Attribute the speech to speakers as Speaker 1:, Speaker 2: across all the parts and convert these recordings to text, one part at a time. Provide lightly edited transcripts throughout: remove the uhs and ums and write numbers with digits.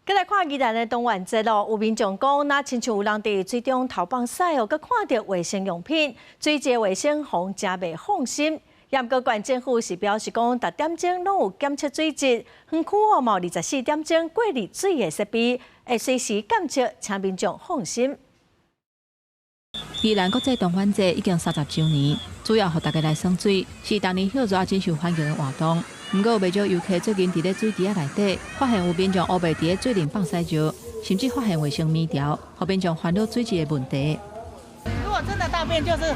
Speaker 1: 再来看宜兰的东元节咯，有民众讲，那亲像有人伫水中头放屎哦，佮看到卫生用品，水质卫生防真袂放心。盐阁县政府是表示讲，10点钟拢有检测水质，园区哦嘛24点钟过滤水的设备，会随时检测，请民众放心。
Speaker 2: 宜兰国际东元节已经30周年，主要互大家来耍水，是当年热热真受欢迎的活动。不过，未少游客最近伫咧水池仔内底，发现有民众乌白伫咧水里放屎石，甚至发现卫生棉条，互民众烦恼水质的问题。
Speaker 3: 如果真的大便就是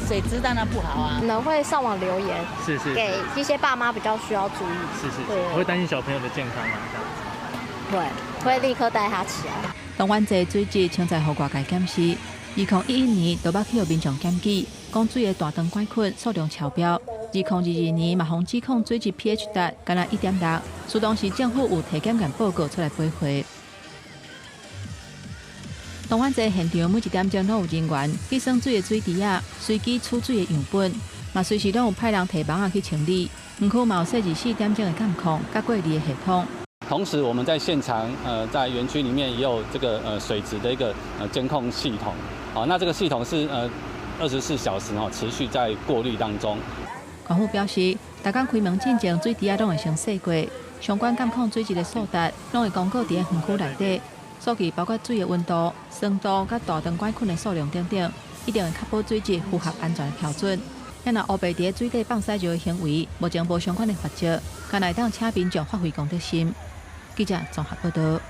Speaker 3: 水质，当然不好啊。
Speaker 4: 可能会上网留言，
Speaker 5: 是
Speaker 4: 给一些爸妈比较需要注意。
Speaker 5: 是，会担心小朋友的健康吗？
Speaker 4: 会立刻带他起来。
Speaker 2: 东元节水质清在互外界检视，2011年都捌去有民众检举，讲水的大肠杆菌数量超标。2022年嘛，防指控水质 pH 值干那1.6，苏当时政府有提检验报告出来批回。东元节现场每1点钟拢有人员去算水的水池仔，随机取水的样本，嘛随时拢有派人提网去清理。园区嘛有设置4点钟的监控、甲过滤的系统。
Speaker 6: 同时，我们在现场，在园区里面也有这个水质的一个监控系统。好，那这个系统是24小时持续在过滤当中。
Speaker 2: 官府表示，大家开门进前，水池仔拢会先洗过，相关监控水质的速达拢会公告伫个园区内底，数据包括水的温度、酸度、甲大肠杆菌的数量等等，一定会确保水质符合安全的标准。若乌白伫个水底放屎石的行为，目前无相关的法则，敢来当请民众发挥公德心。记者综合报道。